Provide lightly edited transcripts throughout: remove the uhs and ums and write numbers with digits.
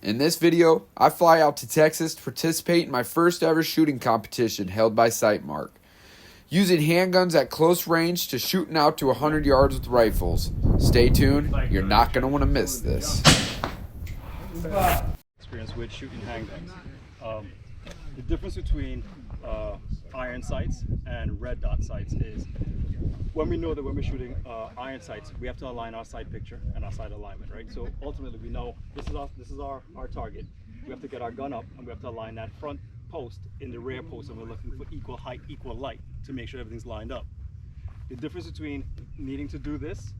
In this video, I fly out to Texas to participate in my first ever shooting competition held by Sightmark. Using handguns at close range to shooting out to 100 yards with rifles. Stay tuned, you're not going to want to miss this. Experience with shooting handguns. The difference between iron sights and red dot sights is when we know that when we're shooting iron sights, we have to align our sight picture and our sight alignment, right? So ultimately we know this is our target. We have to get our gun up and we have to align that front post in the rear post, and we're looking for equal height, equal light to make sure everything's lined up. The difference between needing to do this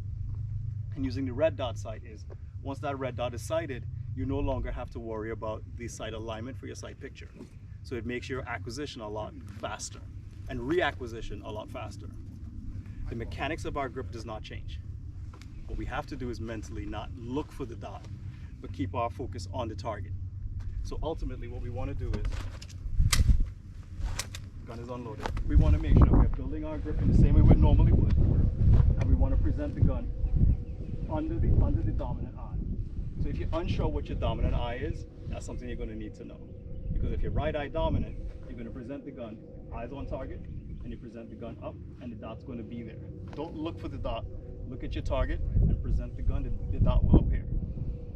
and using the red dot sight is once that red dot is sighted, you no longer have to worry about the sight alignment for your sight picture. So it makes your acquisition a lot faster and reacquisition a lot faster. The mechanics of our grip does not change. What we have to do is mentally not look for the dot, but keep our focus on the target. So ultimately what we want to do is, gun is unloaded. We want to make sure we're building our grip in the same way we normally would, and we want to present the gun under the dominant eye. So if you're unsure what your dominant eye is, that's something you're going to need to know. Because if you're right eye dominant, you're going to present the gun eyes on target, and you present the gun up, and the dot's going to be there. Don't look for the dot. Look at your target and present the gun, and the dot will appear.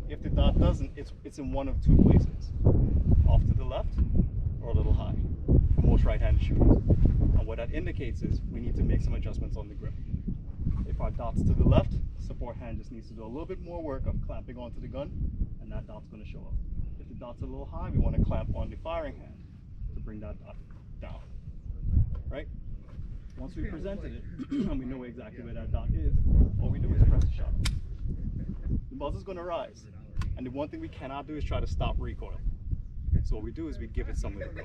If the dot doesn't, it's in one of two places: off to the left or a little high for most right-handed shooters. And what that indicates is we need to make some adjustments on the grip. If our dot's to the left, support hand just needs to do a little bit more work of clamping onto the gun, and that dot's going to show up. If the dot's a little high, we want to clamp on the firing hand to bring that dot down, right? Once we presented it and we know exactly where that dot is, all we do is press the shutter. The muzzle's going to rise, and the one thing we cannot do is try to stop recoil. So what we do is we give it somewhere to go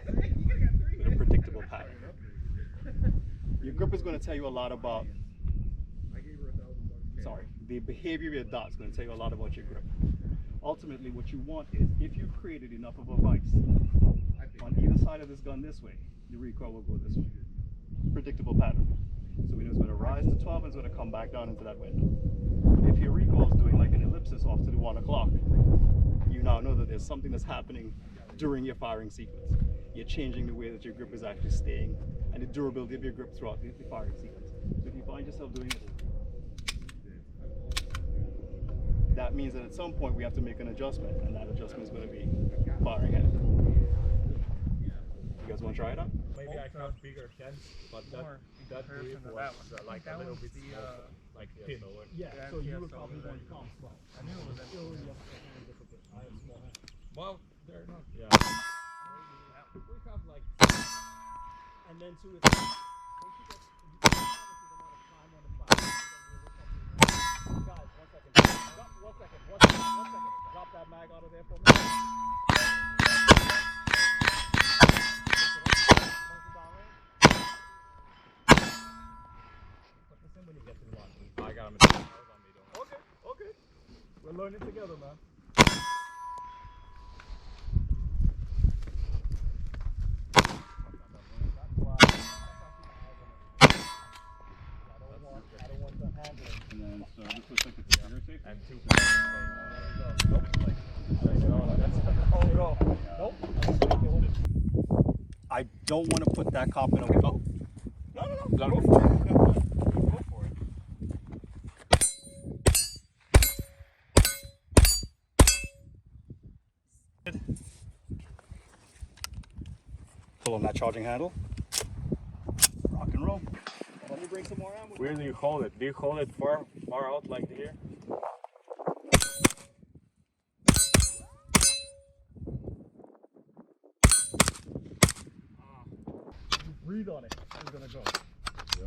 with a predictable pattern. Your grip is going to tell you a lot about, the behavior of your dot is going to tell you a lot about your grip. Ultimately, what you want is, if you've created enough of a vice on either side of this gun this way, the recoil will go this way. Predictable pattern. So we know it's going to rise to 12 and it's going to come back down into that window. If your recoil is doing like an ellipsis off to the 1 o'clock, you now know that there's something that's happening during your firing sequence. You're changing the way that your grip is actually staying and the durability of your grip throughout the firing sequence. So if you find yourself doing this, that means that at some point we have to make an adjustment, and that adjustment is going to be firing head. You guys want to try it out? Maybe I have bigger hands, but that grip was like a little bit small, like thin. Yeah, so you would probably want to come small. I knew it was I have small hands. Well, they're not. Yeah. We have like. And then to it. Once you get the amount of time on the fire, guys, 1 second. One second. Drop that mag out of there for me. When you get to the one, I got him in the house on me, don't. Okay. We're learning together, man. I don't want the handling. And then, so this looks like it's a trigger safe? And 2 Nope. I don't want to put that cop in a way. Oh. No. Go for it. Go for it. Pull on that charging handle. Rock and roll. Let me bring some more ammo. Where do you hold it? Do you hold it far out like here? Breathe on it. It's gonna go. Yeah.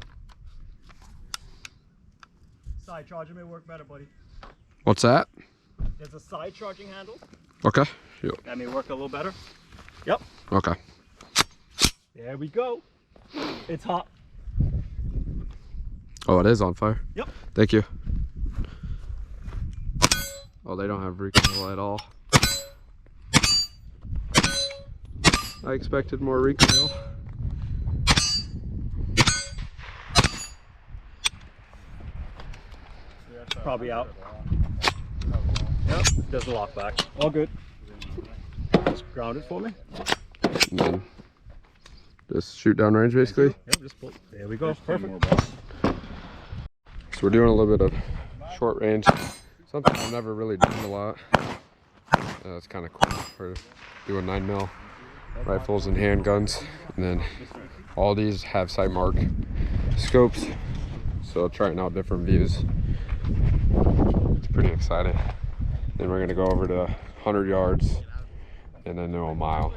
Side charger may work better, buddy. What's that? There's a side charging handle. Okay. Yep. That may work a little better. Yep. Okay. There we go. It's hot. Oh, it is on fire. Yep. Thank you. Oh, they don't have recoil at all. I expected more recoil. Probably out. Yep, there's a lock back. All good. Just ground it for me. And then just shoot down range basically. Yep, just pull. There we go. Perfect. So we're doing a little bit of short range. Something I've never really done a lot. It's kind of cool for doing 9mm rifles and handguns. And then all these have Sightmark scopes. So trying out different views. It's pretty exciting. Then we're gonna go over to 100 yards and then to a mile.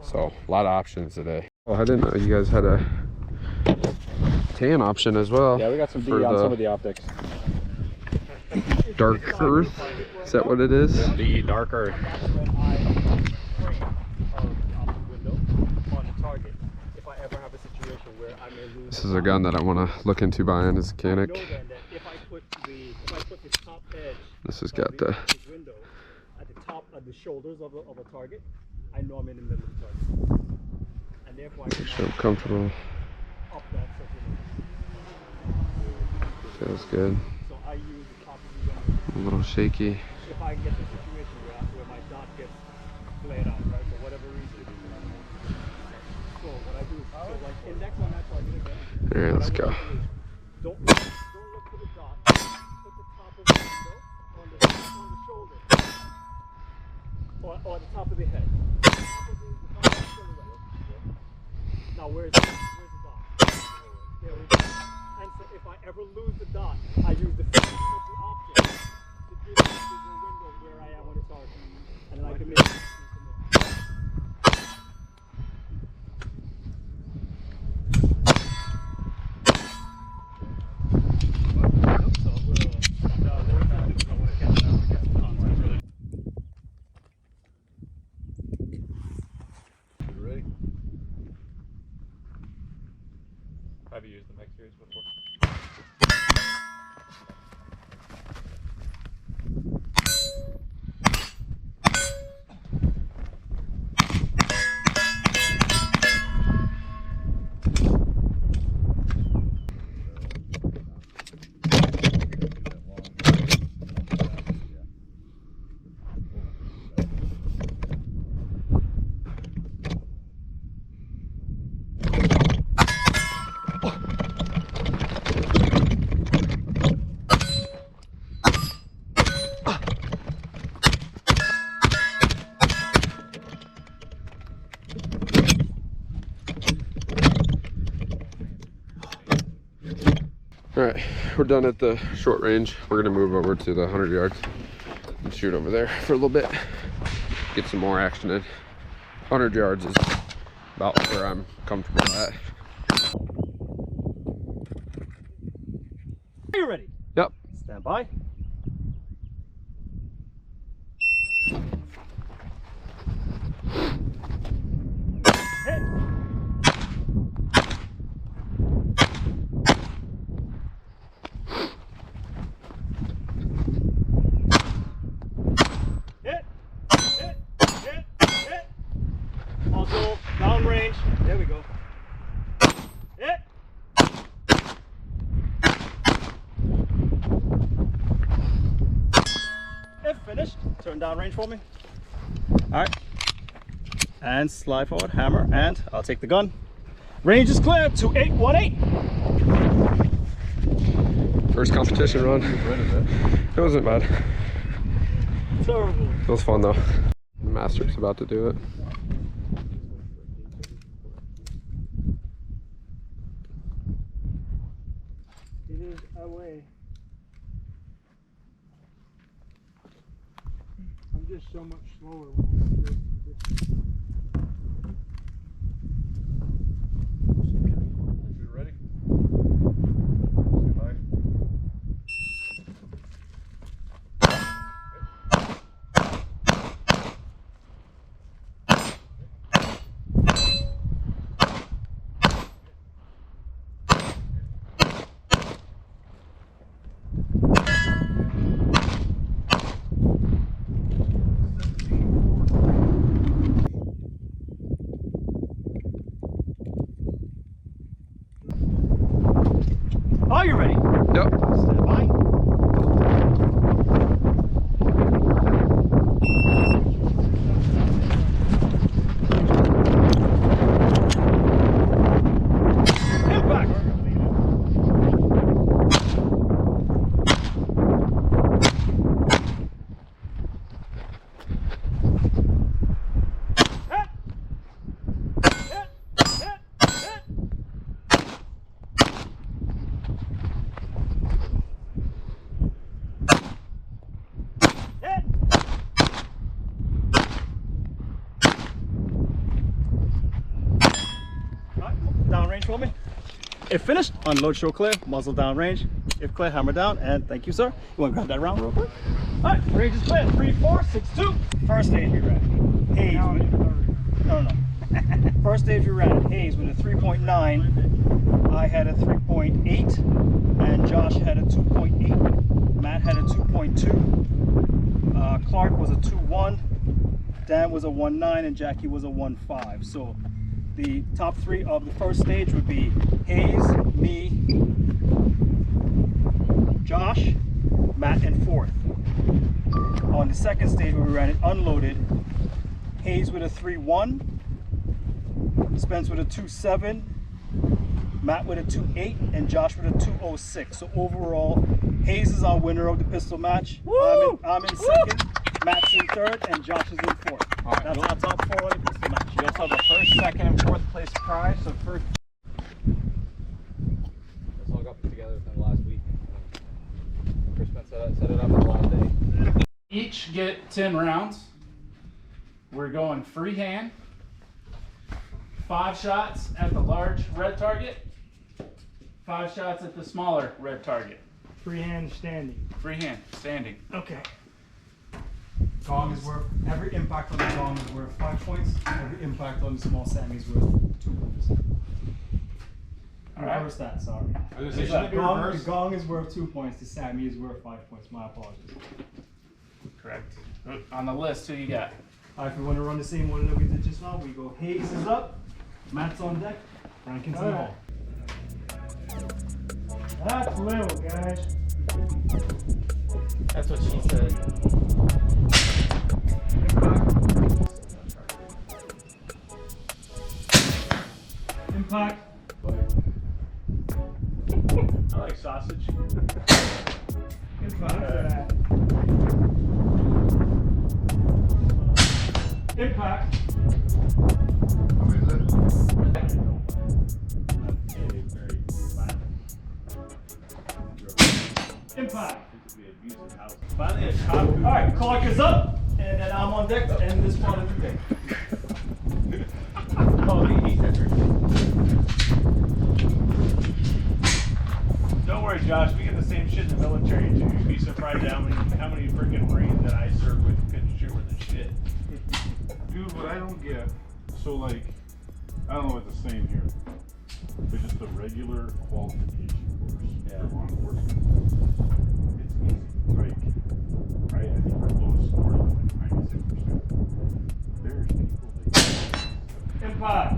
So a lot of options today. Oh, I didn't know you guys had a tan option as well. Yeah, we got some D on some of the optics. Dark Earth, is that what it is? The dark earth. This is a gun that I want to look into buying as a mechanic. This has got the window at the top of the shoulders of a target. I know I'm in the middle of the target, and therefore I can so comfortable. up that circulation. Feels good. So I use the top of the window. A little shaky. If I get the situation where my dot gets flared out, right, for whatever reason. So what I do is like index on that target again. All right, let's go. Don't look for the dot. Put the top of the window on the shoulder, or the top of the head. The top of the silhouette. Now where's the dot? There we go. And so if I ever lose the dot, I use the frame of the optic to give me the window where I am when it's dark, and then I can make it. Have you used the Mech series before? All right, we're done at the short range. We're gonna move over to the 100 yards and shoot over there for a little bit. Get some more action in. 100 yards is about where I'm comfortable at. Are you ready? Yep. Stand by. Hit. Hit. Hit. Hit. Hit. Also downrange. There we go. Hit. If finished, turn down range for me. All right. And slide forward, hammer, and I'll take the gun. Range is clear, 2818. First competition run. It wasn't bad. Terrible. It was fun though. The master's about to do it. It is away. I'm just so much slower when I do this. You ready? Stand by. range for me. If finished, unload, show clear, muzzle down range. If clear, hammer down, and thank you, sir. You want to grab that round real quick? All right, range is clear. 3, 4, 6, 2. First stage we ran. Hayes. No. First stage we ran. Hayes with a 3.9. I had a 3.8, and Josh had a 2.8. Matt had a 2.2. Clark was a 2.1. Dan was a 1.9, and Jackie was a 1.5. So the top 3 of the first stage would be Hayes, me, Josh, Matt, and fourth. On the second stage where we ran it unloaded, Hayes with a 3.1, Spence with a 2.7, Matt with a 2.8, and Josh with a 2.06. So overall, Hayes is our winner of the pistol match. I'm in second, Matt's in third, and Josh is in fourth. Right, That's our top 4 of the pistol match. You also have a first, second, and fourth place prize. So first. This all got put together within the last week. Chris set it up for the last day. Each get 10 rounds. We're going freehand. 5 shots at the large red target. 5 shots at the smaller red target. Freehand standing. Freehand, standing. Okay. Gong is worth, every impact on the gong is worth 5 points. Every impact on the small Sammy is worth 2 points. Alright. Reverse that, sorry. I was gonna say, The shouldn't it be reversed? the gong is worth 2 points, the Sammy is worth 5 points. My apologies. Correct. On the list, who you got? Alright, if we want to run the same one that we did just now, we go Hayes is up, Matt's on deck, Rankin's in the hole. That's little, guys. That's what she said. Impact. I like sausage. Impact. Impact. Impact. Finally, a cop. Alright, clock is up, and then I'm on deck to end this part of the day. Don't worry, Josh. We get the same shit in the military too. You'd be surprised how many freaking Marines that I served with couldn't shoot worth a shit. Dude, what I don't get, so like, I don't know if it's the same here, but just the regular qualification course for law enforcement. It's easy. Like, I think our lowest score is like 96%. There's people that Impact.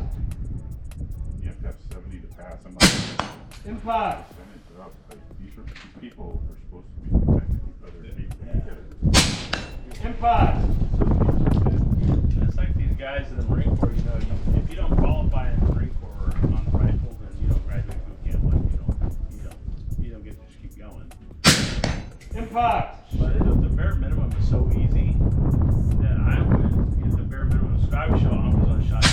you have to have 70 to pass. I'm not Impact. percentage up. Like, these people are supposed to be protecting other people. Impact. It's like these guys in the Marine Corps. You know, if you don't qualify in the Marine Corps on the rifle, then you don't graduate boot camp. Like you don't get to just keep going. Impact. But if the bare minimum is so easy that I would get the bare minimum SCIBE show. I was on shot.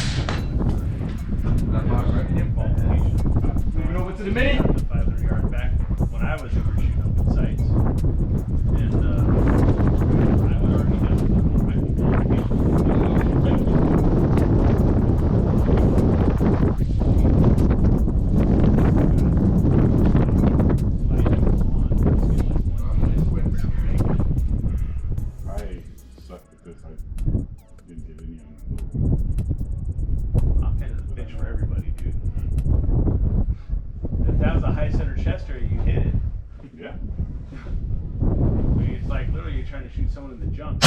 Moving over to the mini. The 500 yard back when I was over shooting up in sights, and I would already have the rifle qualification. I suck because I didn't get any on I'm kind of the bitch for everybody, dude. If that was a high center chest area, you hit it. the Yeah. I mean, it's like literally you're trying to shoot someone in the junk.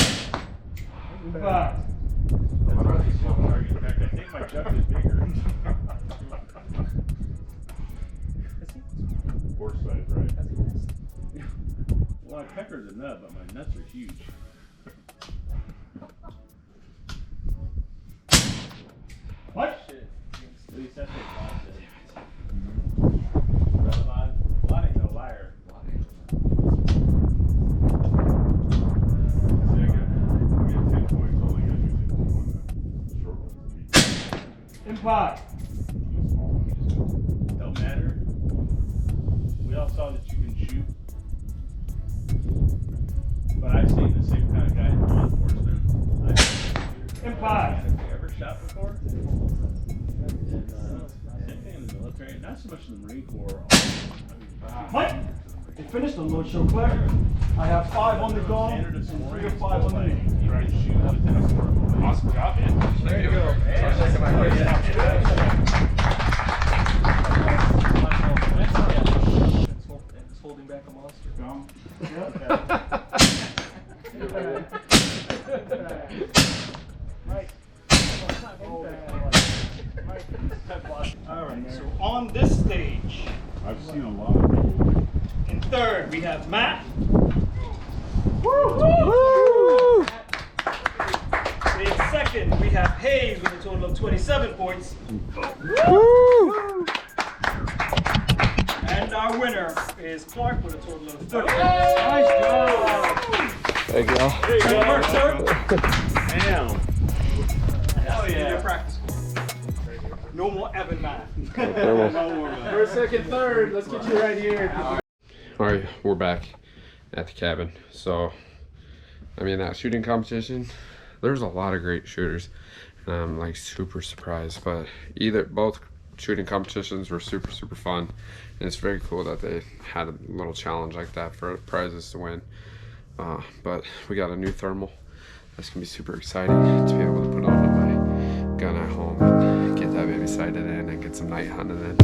Impact. That's a really small target. In fact, I think my junk is bigger. Horse size, right? Well, my pecker's a nut, but my nuts are huge. What? Shit. At least that's what Bob said. Lot ain't no liar. See, I get 10 points. All I gotta do is hit 2 on the short one. Impact. On the small one, just Don't matter. We all saw that you can shoot. But I've seen the same kind of guy in law enforcement. Impact. Have you ever shot before? And, same thing in the military. military, not so much in the Marine Corps. Mike, they finished the load show clear. I have 5 on the gun and 3 or 5 on the knee. You can shoot within a 4 minutes. Awesome job, man. There you go. It's holding back a monster. Gum. Alright, so on this stage, I've seen a lot of people. in third, we have Matt. In second, we have Hayes with a total of 27 points. And our winner is Clark with a total of 30. Nice job! Thank y'all. Good work, sir. Damn. Hell yeah. Your practice. No more Evan math. First, second, third. Let's get you right here. All right, we're back at the cabin. So, I mean, that shooting competition, there's a lot of great shooters, and I'm like super surprised. But both shooting competitions were super fun, and it's very cool that they had a little challenge like that for prizes to win. But we got a new thermal. That's gonna be super exciting to be able to put on my gun at home and get that baby sighted in and get some night hunting in.